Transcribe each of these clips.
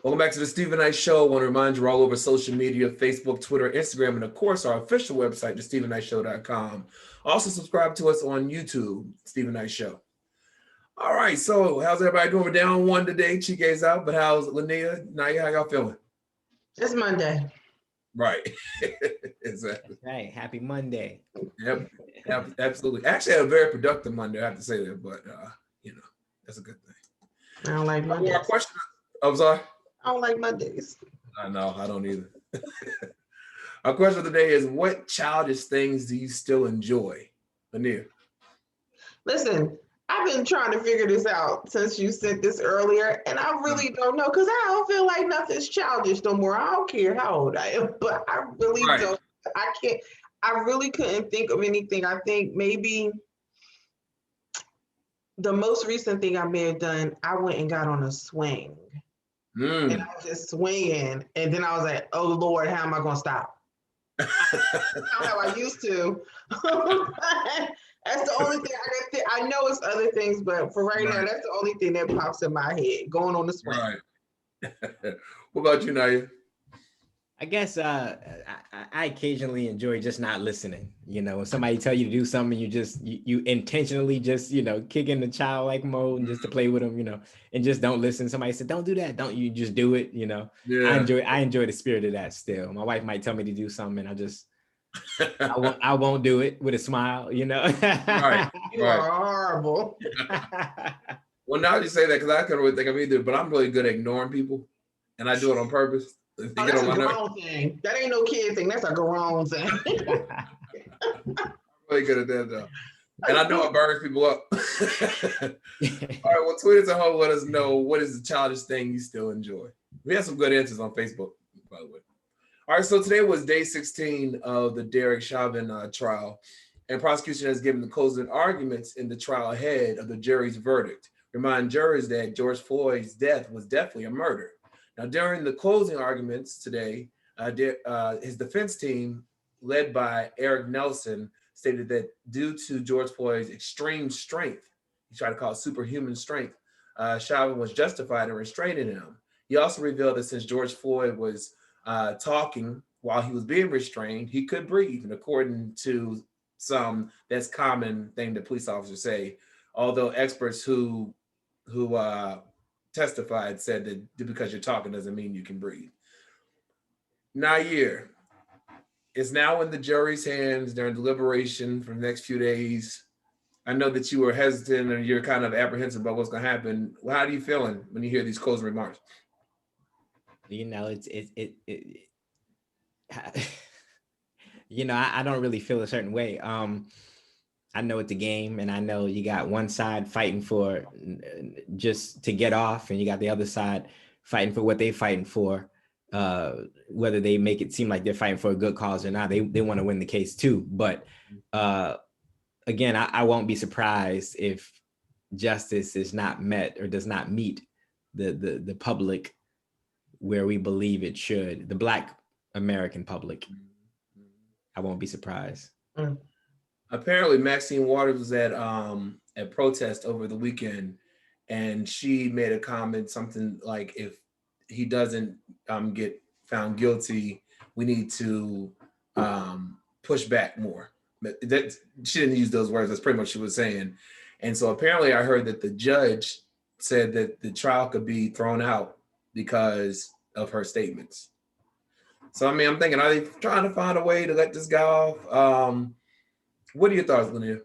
Welcome back to the Stephen Knight Show. I want to remind you we're all over social media, Facebook, Twitter, Instagram, and of course our official website, thestephennightshow.com. Also subscribe to us on YouTube, Stephen Knight Show. All right, so how's everybody doing? We're down one today. Chike's out, but how's Lynia, Nayyir, how y'all feeling? It's Monday. Right. Exactly. That's right. Happy Monday. Yep. Absolutely. Actually, I had a very productive Monday. I have to say that, but that's a good thing. I don't like Mondays. Our question. I'm sorry. I don't like Mondays. I know. I don't either. Our question of the day is: what childish things do you still enjoy, Nayyir? Listen, I've been trying to figure this out since you sent this earlier, and I really don't know because I don't feel like nothing's childish no more. I don't care how old I am, but I really don't. I can't. I really couldn't think of anything. I think maybe the most recent thing I may have done, I went and got on a swing. And I was just swinging, and then I was like, "Oh Lord, how am I gonna stop?" Not how I used to. That's the only thing I can think. I know it's other things, but for right now, that's the only thing that pops in my head. Going on the swing. Right. What about you, Nayyir? I guess I occasionally enjoy just not listening. You know, when somebody tell you to do something, you intentionally just, kick in the childlike mode and just to play with them, and just don't listen. Somebody said, don't do that. Don't you just do it, Yeah. I enjoy the spirit of that still. My wife might tell me to do something and I won't do it with a smile, Right. You are horrible. Well, now you say that because I couldn't really think of either, but I'm really good at ignoring people, and I do it on purpose. That's a grown thing. That ain't no kid thing. That's a grown thing. I'm really good at that though, and I know it burns people up. All right, well, tweet us at home. Let us know what is the childish thing you still enjoy. We have some good answers on Facebook, by the way. All right, so today was day 16 of the Derek Chauvin trial, and prosecution has given the closing arguments in the trial ahead of the jury's verdict. Remind jurors that George Floyd's death was definitely a murder. Now, during the closing arguments today, his defense team, led by Eric Nelson, stated that due to George Floyd's extreme strength, he tried to call it superhuman strength, Chauvin was justified in restraining him. He also revealed that since George Floyd was talking while he was being restrained, he could breathe. And according to some, that's a common thing that police officers say, although experts who testified said that because you're talking doesn't mean you can breathe. Nayyir is now in the jury's hands during deliberation for the next few days. I know that you were hesitant and you're kind of apprehensive about what's going to happen. Well, how are you feeling when you hear these closing remarks? I don't really feel a certain way. I know it's a game, and I know you got one side fighting for just to get off, and you got the other side fighting for what they're fighting for, whether they make it seem like they're fighting for a good cause or not. They want to win the case too. But again, I won't be surprised if justice is not met or does not meet the public where we believe it should, the Black American public. I won't be surprised. Apparently, Maxine Waters was at protest over the weekend, and she made a comment, something like, if he doesn't get found guilty, we need to push back more. That she didn't use those words. That's pretty much what she was saying. And so apparently I heard that the judge said that the trial could be thrown out because of her statements. So, I mean, I'm thinking, are they trying to find a way to let this guy off? What are your thoughts, Lynia?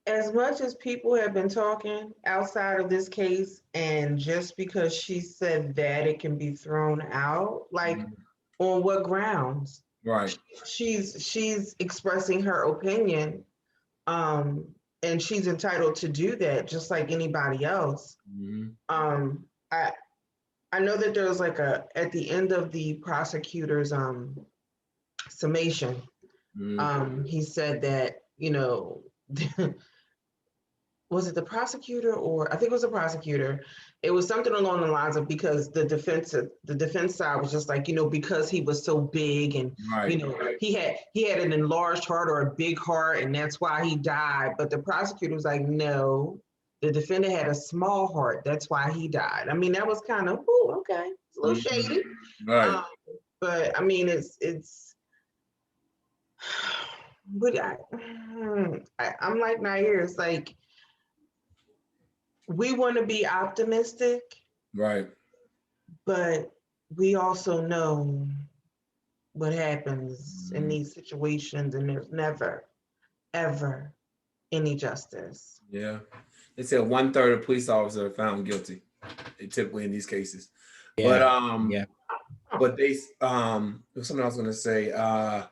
As much as people have been talking outside of this case, and just because she said that it can be thrown out, like on what grounds? Right. She's expressing her opinion, and she's entitled to do that just like anybody else. I know that there was like at the end of the prosecutor's summation, he said that, was it the prosecutor, or I think it was the prosecutor? It was something along the lines of, because the defense side was just like, because he was so big and he had an enlarged heart or a big heart, and that's why he died. But the prosecutor was like, no, The defendant had a small heart. That's why he died. I mean, that was kind of, okay. It's a little shady. Right. But I mean, but I'm like Nayyir. It's like, we want to be optimistic, Right. but we also know what happens in these situations, and there's never, ever any justice. Yeah. They said 1/3 of police officers are found guilty, typically in these cases. Yeah. But they there's something I was gonna say. I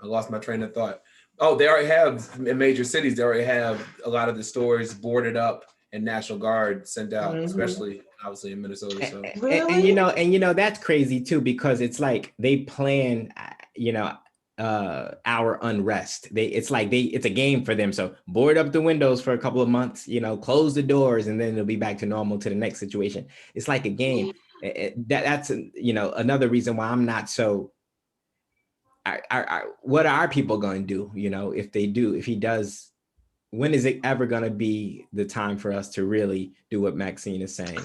lost my train of thought. Oh, they already have in major cities, they already have a lot of the stores boarded up and National Guard sent out, especially obviously in Minnesota. So Really? And that's crazy too, because it's like they plan, our unrest. It's a game for them. So board up the windows for a couple of months, close the doors, and then it'll be back to normal to the next situation. It's like a game. That's another reason why I'm not so. What are our people going to do? If he does, when is it ever going to be the time for us to really do what Maxine is saying?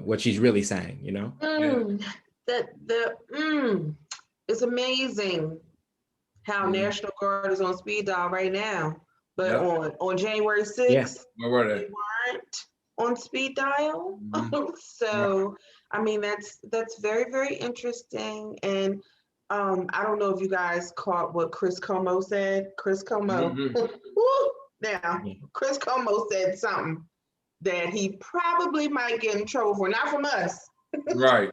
What she's really saying, It's amazing how National Guard is on speed dial right now, but on January 6th, where were they weren't on speed dial. So I mean, that's very, very interesting. And I don't know if you guys caught what Chris Como said. Chris Como. Now, Chris Como said something that he probably might get in trouble for, not from us. Right.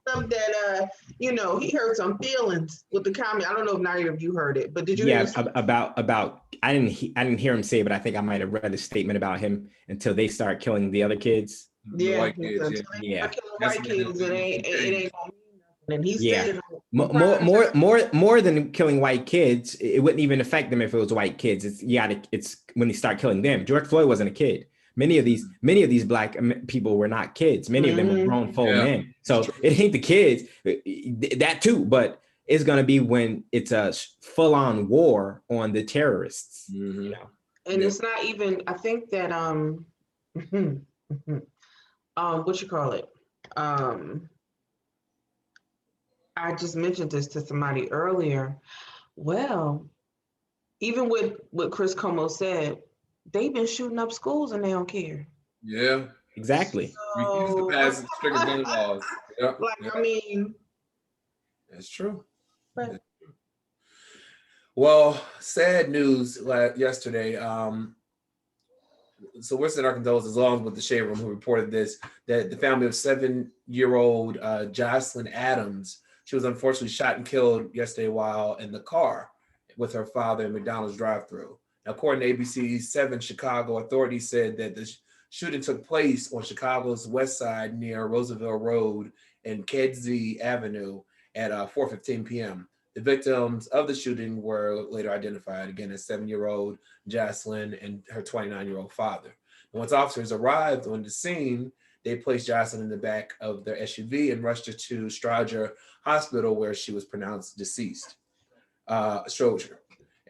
Something that he hurt some feelings with the comment. I don't know if neither of you heard it, but did you? Yeah, about I didn't hear him say, but I think I might have read a statement about him until they start killing the other kids. The white kids, white kids, it ain't gonna mean nothing. And he said more than killing white kids, it wouldn't even affect them if it was white kids. It's when they start killing them. George Floyd wasn't a kid. Many of these black people were not kids. Many of them were grown full men. So it ain't the kids, that too, but it's gonna be when it's a full-on war on the terrorists. And it's not even. I think that what you call it? I just mentioned this to somebody earlier. Well, even with what Chris Como said, they've been shooting up schools and they don't care. Yeah, exactly. Refuse to pass stricter gun laws. I mean, that's true. Well, sad news yesterday. So we're sending our condolences along with the Shade Room who reported this, that the family of 7-year-old Jaslyn Adams, she was unfortunately shot and killed yesterday while in the car with her father in McDonald's drive-thru. Now, according to ABC 7 Chicago, authorities said that the shooting took place on Chicago's west side near Roosevelt Road and Kedzie Avenue at 4:15 p.m. The victims of the shooting were later identified, again, as 7-year-old Jaslyn and her 29-year-old father. And once officers arrived on the scene, they placed Jaslyn in the back of their SUV and rushed her to Strowger Hospital, where she was pronounced deceased. Strowger.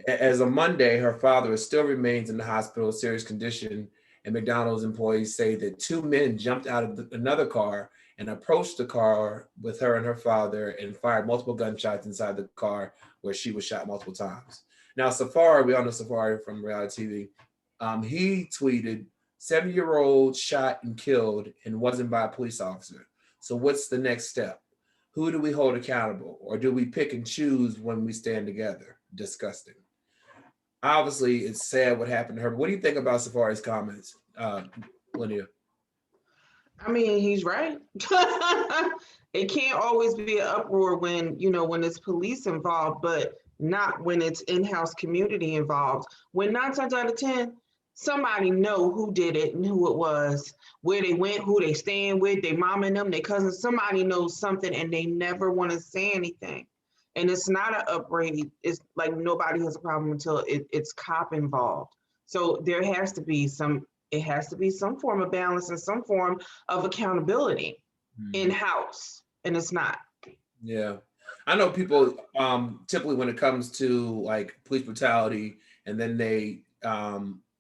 As of Monday, her father still remains in the hospital, serious condition, and McDonald's employees say that 2 men jumped out of another car and approached the car with her and her father and fired multiple gunshots inside the car, where she was shot multiple times. Now, Safari, we all know Safari from reality TV, he tweeted, 7-year-old shot and killed and wasn't by a police officer. So what's the next step? Who do we hold accountable? Or do we pick and choose when we stand together? Disgusting. Obviously, it's sad what happened to her. But what do you think about Safari's comments, Lynia? I mean, he's right. It can't always be an uproar when it's police involved, but not when it's in-house community involved. When 9 times out of 10, somebody know who did it and who it was, where they went, who they staying with, their mom and them, their cousins. Somebody knows something and they never want to say anything. And it's not an upgrade. It's like nobody has a problem until it's cop involved. So there has to be some form of balance and some form of accountability in-house, and it's not. Yeah. I know people typically when it comes to like police brutality and then they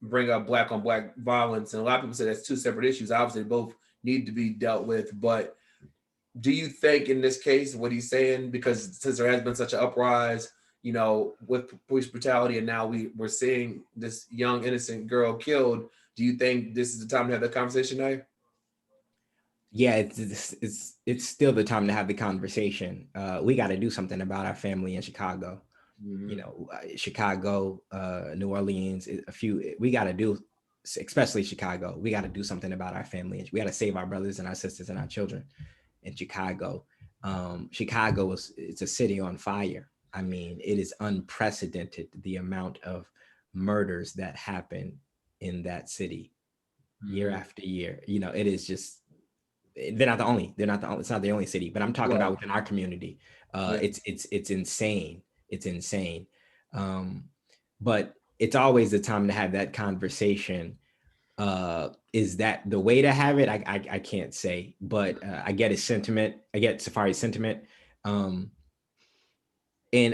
bring up black on black violence, and a lot of people say that's two separate issues. Obviously, both need to be dealt with. But do you think in this case what he's saying, because since there has been such an uprise, you know, with police brutality, and now we're seeing this young innocent girl killed, do you think this is the time to have that conversation now? Yeah, it's still the time to have the conversation. We got to do something about our family in Chicago. You know, Chicago, New Orleans, we got to do, especially Chicago. We got to do something about our family. We got to save our brothers and our sisters and our children in Chicago. Chicago it's a city on fire. I mean, it is unprecedented, the amount of murders that happen in that city year after year. You know, it is just, they're not the only, it's not the only city, but I'm talking about within our community. It's insane. It's insane. But it's always the time to have that conversation. Is that the way to have it? I can't say, but I get his sentiment. I get Safari's sentiment. And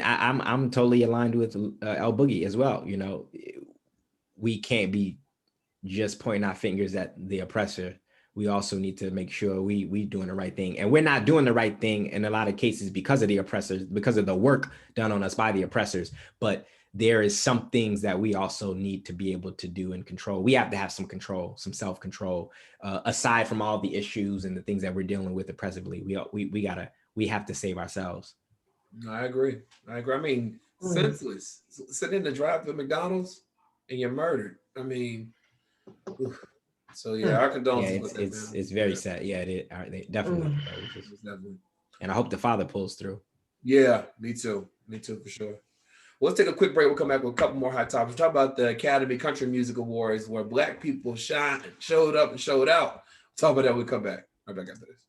I'm totally aligned with El Boogie as well. You know, we can't be just pointing our fingers at the oppressor. We also need to make sure we doing the right thing. And we're not doing the right thing in a lot of cases because of the oppressors, because of the work done on us by the oppressors. But there is some things that we also need to be able to do and control. We have to have some control, some self-control, aside from all the issues and the things that we're dealing with oppressively. We have to save ourselves. I agree. I mean, senseless. Sitting in the drive-thru McDonald's and you're murdered. I mean, oof. So yeah, our condolences. It's very sad. Yeah, they definitely. And I hope the father pulls through. Yeah, me too for sure. Well, let's take a quick break. We'll come back with a couple more hot topics. We'll talk about the Academy Country Music Awards, where Black people showed up and showed out. Talk about that when we come back. Right back after this.